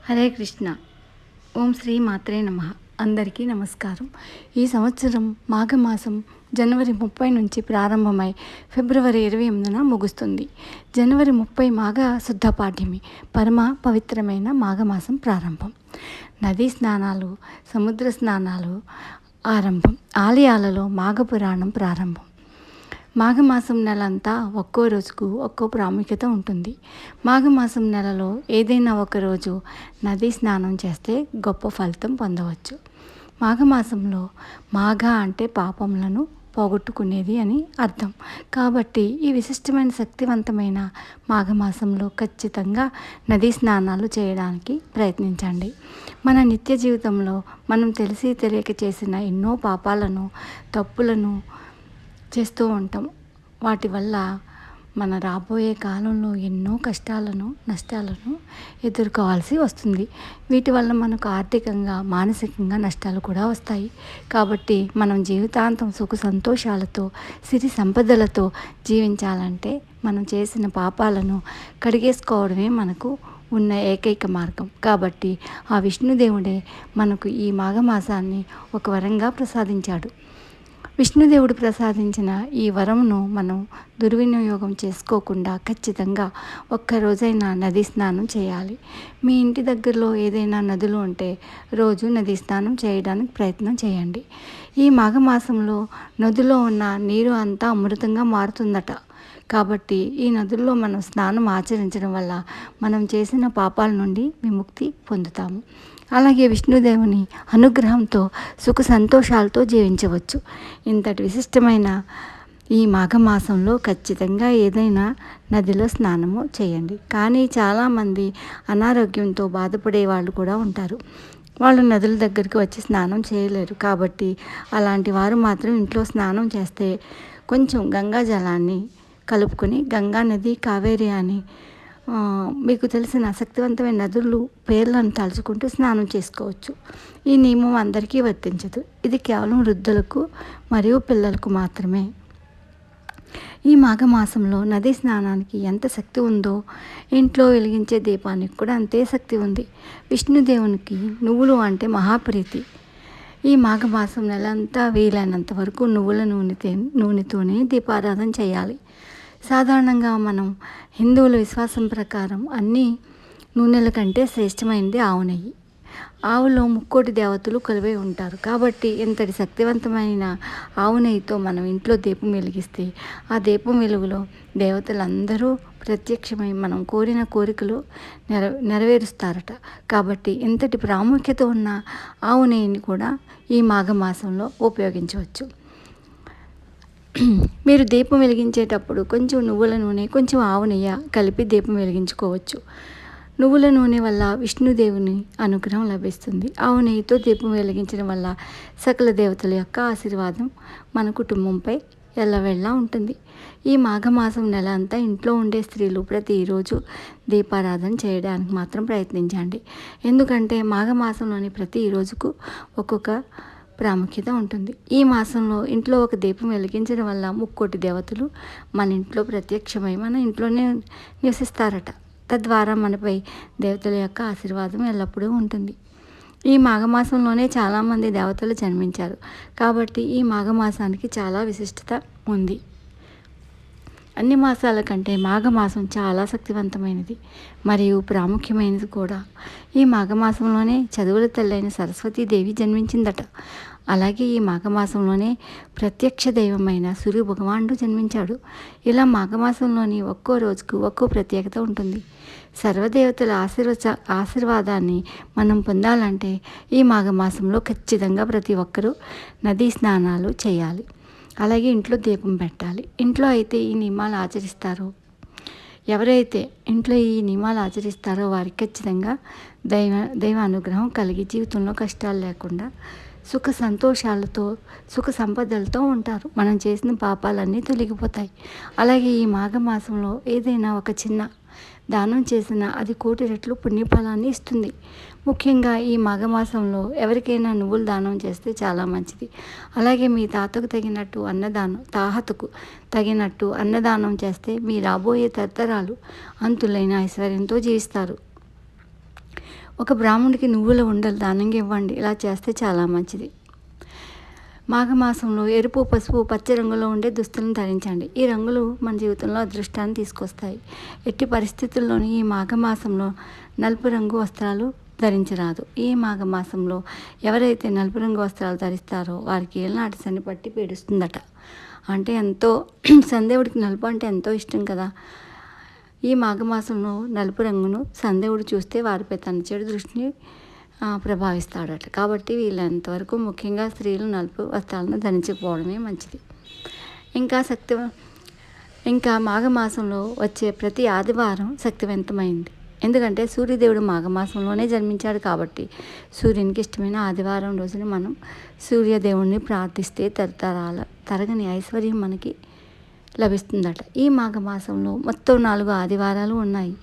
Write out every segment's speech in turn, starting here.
హరే కృష్ణ. ఓం శ్రీ మాత్రే నమః. అందరికీ నమస్కారం. ఈ సంవత్సరం మాఘమాసం జనవరి 30 నుంచి ప్రారంభమై ఫిబ్రవరి 28న ముగుస్తుంది. జనవరి 30 మాఘ శుద్ధ పాఠ్యమి, పరమ పవిత్రమైన మాఘమాసం ప్రారంభం. నదీ స్నానాలు, సముద్ర స్నానాలు ఆరంభం. ఆలయాలలో మాఘపురాణం ప్రారంభం. మాఘమాసం నెల అంతా ఒక్కో రోజుకు ఒక్కో ప్రాముఖ్యత ఉంటుంది. మాఘమాసం నెలలో ఏదైనా ఒక రోజు నదీ స్నానం చేస్తే గొప్ప ఫలితం పొందవచ్చు. మాఘమాసంలో మాఘ అంటే పాపములను పోగొట్టుకునేది అని అర్థం. కాబట్టి ఈ విశిష్టమైన శక్తివంతమైన మాఘమాసంలో ఖచ్చితంగా నదీ స్నానాలు చేయడానికి ప్రయత్నించండి. మన నిత్య జీవితంలో మనం తెలిసి తెలియక చేసిన ఎన్నో పాపాలను, తప్పులను చేస్తూ ఉంటాం. వాటి వల్ల మన రాబోయే కాలంలో ఎన్నో కష్టాలను, నష్టాలను ఎదుర్కోవాల్సి వస్తుంది. వీటి వల్ల మనకు ఆర్థికంగా, మానసికంగా నష్టాలు కూడా వస్తాయి. కాబట్టి మనం జీవితాంతం సుఖ సంతోషాలతో, సిరి సంపదలతో జీవించాలంటే మనం చేసిన పాపాలను కడిగేసుకోవడమే మనకు ఉన్న ఏకైక మార్గం. కాబట్టి ఆ విష్ణుదేవుడే మనకు ఈ మాఘమాసాన్ని ఒక వరంగా ప్రసాదించాడు. విష్ణుదేవుడు ప్రసాదించిన ఈ వరమును మనం దుర్వినియోగం చేసుకోకుండా ఖచ్చితంగా ఒక్కరోజైనా నదీ స్నానం చేయాలి. మీ ఇంటి దగ్గరలో ఏదైనా నదులు ఉంటే రోజు నదీ స్నానం చేయడానికి ప్రయత్నం చేయండి. ఈ మాఘమాసంలో నదిలో ఉన్న నీరు అంతా అమృతంగా మారుతుందట. కాబట్టి ఈ నదుల్లో మనం స్నానం ఆచరించడం వల్ల మనం చేసిన పాపాల నుండి విముక్తి పొందుతాము. అలాగే విష్ణుదేవుని అనుగ్రహంతో సుఖ సంతోషాలతో జీవించవచ్చు. ఇంతటి విశిష్టమైన ఈ మాఘమాసంలో ఖచ్చితంగా ఏదైనా నదిలో స్నానము చేయండి. కానీ చాలామంది అనారోగ్యంతో బాధపడే వాళ్ళు కూడా ఉంటారు. వాళ్ళు నదుల దగ్గరికి వచ్చి స్నానం చేయలేరు. కాబట్టి అలాంటి వారు మాత్రం ఇంట్లో స్నానం చేస్తే కొంచెం గంగా జలాన్ని కలుపుకొని గంగా నది, కావేరి అని మీకు తెలిసిన శక్తివంతమైన నదులు పేర్లను తలుచుకుంటూ స్నానం చేసుకోవచ్చు. ఈ నియమం అందరికీ వర్తించదు. ఇది కేవలం వృద్ధులకు మరియు పిల్లలకు మాత్రమే. ఈ మాఘమాసంలో నదీ స్నానానికి ఎంత శక్తి ఉందో ఇంట్లో వెలిగించే దీపానికి కూడా అంతే శక్తి ఉంది. విష్ణుదేవునికి నువ్వులు అంటే మహాప్రీతి. ఈ మాఘమాసం నెలంతా వీలైనంత వరకు నువ్వుల నూనెతోనే దీపారాధన చేయాలి. సాధారణంగా మనం హిందువుల విశ్వాసం ప్రకారం అన్ని నూనెల కంటే శ్రేష్టమైనది ఆవు నెయ్యి. ఆవులో ముక్కోటి దేవతలు కొలువై ఉంటారు. కాబట్టి ఇంతటి శక్తివంతమైన ఆవు నెయ్యితో మనం ఇంట్లో దీపం వెలిగిస్తే ఆ దీపం వెలుగులో దేవతలందరూ ప్రత్యక్షమై మనం కోరిన కోరికలు నెరవేరుస్తారట. కాబట్టి ఇంతటి ప్రాముఖ్యత ఉన్న ఆవు నెయ్యిని కూడా ఈ మాఘమాసంలో ఉపయోగించవచ్చు. మీరు దీపం వెలిగించేటప్పుడు కొంచెం నువ్వుల నూనె, కొంచెం ఆవు నెయ్యి కలిపి దీపం వెలిగించుకోవచ్చు. నువ్వుల నూనె వల్ల విష్ణుదేవుని అనుగ్రహం లభిస్తుంది. ఆవు నెయ్యితో దీపం వెలిగించడం వల్ల సకల దేవతల యొక్క ఆశీర్వాదం మన కుటుంబంపై ఎల్లవెళ్ళా ఉంటుంది. ఈ మాఘమాసం నెల అంతా ఇంట్లో ఉండే స్త్రీలు ప్రతిరోజు దీపారాధన చేయడానికి మాత్రం ప్రయత్నించండి. ఎందుకంటే మాఘమాసంలోని ప్రతి రోజుకు ఒక్కొక్క ప్రాముఖ్యత ఉంటుంది. ఈ మాసంలో ఇంట్లో ఒక దీపం వెలిగించడం వల్ల ముక్కోటి దేవతలు మన ఇంట్లో ప్రత్యక్షమై మన ఇంట్లోనే నివసిస్తారట. తద్వారా మనపై దేవతల యొక్క ఆశీర్వాదం ఎల్లప్పుడూ ఉంటుంది. ఈ మాఘమాసంలోనే చాలామంది దేవతలు జన్మించారు. కాబట్టి ఈ మాఘమాసానికి చాలా విశిష్టత ఉంది. అన్ని మాసాల కంటే మాఘమాసం చాలా శక్తివంతమైనది మరియు ప్రాముఖ్యమైనది కూడా. ఈ మాఘమాసంలోనే చదువుల తల్లైన సరస్వతీదేవి జన్మించిందట. అలాగే ఈ మాఘమాసంలోనే ప్రత్యక్ష దైవమైన సూర్య భగవానుడు జన్మించాడు. ఇలా మాఘమాసంలోని ఒక్కో రోజుకు ఒక్కో ప్రత్యేకత ఉంటుంది. సర్వదేవతల ఆశీర్వాదాన్ని మనం పొందాలంటే ఈ మాఘమాసంలో ఖచ్చితంగా ప్రతి ఒక్కరూ నదీ స్నానాలు చేయాలి. అలాగే ఇంట్లో దీపం పెట్టాలి. ఇంట్లో అయితే ఈ నియమాలు ఆచరిస్తారో, ఎవరైతే ఇంట్లో ఈ నియమాలు ఆచరిస్తారో వారికి ఖచ్చితంగా దైవ అనుగ్రహం కలిగి జీవితంలో కష్టాలు లేకుండా సుఖ సంతోషాలతో, సుఖ సంపదలతో ఉంటారు. మనం చేసిన పాపాలన్నీ తొలగిపోతాయి. అలాగే ఈ మాఘమాసంలో ఏదైనా ఒక చిన్న దానం చేసినా అది కోటి రెట్లు పుణ్యఫలాన్ని ఇస్తుంది. ముఖ్యంగా ఈ మాఘమాసంలో ఎవరికైనా నువ్వులు దానం చేస్తే చాలా మంచిది. అలాగే మీ తాతకు తగినట్టు తాహతకు తగినట్టు అన్నదానం చేస్తే మీ రాబోయే తరతరాలు అంతులైన ఐశ్వర్యంతో జీవిస్తారు. ఒక బ్రాహ్మణుడికి నువ్వుల ఉండలు దానంగా ఇవ్వండి. ఇలా చేస్తే చాలా మంచిది. మాఘమాసంలో ఎరుపు, పసుపు, పచ్చ రంగులో ఉండే దుస్తులను ధరించండి. ఈ రంగులు మన జీవితంలో అదృష్టాన్ని తీసుకొస్తాయి. ఎట్టి పరిస్థితుల్లోని ఈ మాఘమాసంలో నలుపు రంగు వస్త్రాలు ధరించరాదు. ఈ మాఘమాసంలో ఎవరైతే నలుపు రంగు వస్త్రాలు ధరిస్తారో వారికి ఏళ్ళనాటి శని పట్టి పీడిస్తుందట. అంటే ఎంతో సందేవుడికి నలుపు అంటే ఎంతో ఇష్టం కదా. ఈ మాఘమాసంలో నలుపు రంగును సందేవుడు చూస్తే వారిపై తన చెడు దృష్టిని ప్రభావిస్తాడట. కాబట్టి వీళ్ళంతవరకు ముఖ్యంగా స్త్రీలు నలుపు వస్త్రాలను ధరించకపోవడమే మంచిది. ఇంకా మాఘమాసంలో వచ్చే ప్రతి ఆదివారం శక్తివంతమైంది. ఎందుకంటే సూర్యదేవుడు మాఘమాసంలోనే జన్మించాడు కాబట్టి సూర్యునికి ఇష్టమైన ఆదివారం రోజున మనం సూర్యదేవుడిని ప్రార్థిస్తే తరగని ఐశ్వర్యం మనకి లభిస్తుందట. ఈ మాఘమాసంలో మొత్తం 4 ఆదివారాలు ఉన్నాయి.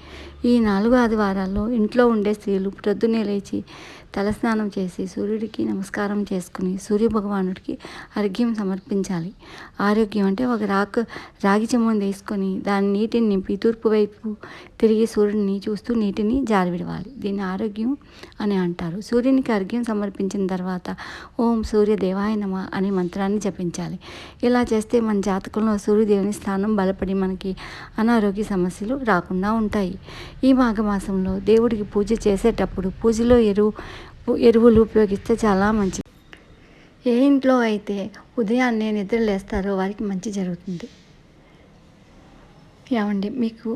ఈ 4 ఆదివారాల్లో ఇంట్లో ఉండే స్త్రీలు ప్రొద్దునే లేచి తలస్నానం చేసి సూర్యుడికి నమస్కారం చేసుకుని సూర్యభగవానుడికి అర్ఘ్యం సమర్పించాలి. ఆరోగ్యం అంటే ఒక రాగి చెంబును తీసుకొని దాని నీటిని నింపి తూర్పు వైపు తిరిగి సూర్యుడిని చూస్తూ నీటిని జారవిడవాలి. దీన్ని ఆరోగ్యం అని అంటారు. సూర్యునికి అర్ఘ్యం సమర్పించిన తర్వాత ఓం సూర్యదేవాయ నమః అనే మంత్రాన్ని జపించాలి. ఇలా చేస్తే మన జాతకంలో సూర్యదేవుని స్థానం బలపడి మనకి అనారోగ్య సమస్యలు రాకుండా ఉంటాయి. ఈ మాఘమాసంలో దేవుడికి పూజ చేసేటప్పుడు పూజలో ఎరువులు ఉపయోగిస్తే చాలా మంచిది. ఏ ఇంట్లో అయితే ఉదయాన్నే నిద్ర లేస్తారో వారికి మంచి జరుగుతుంది. ఏమండి, మీకు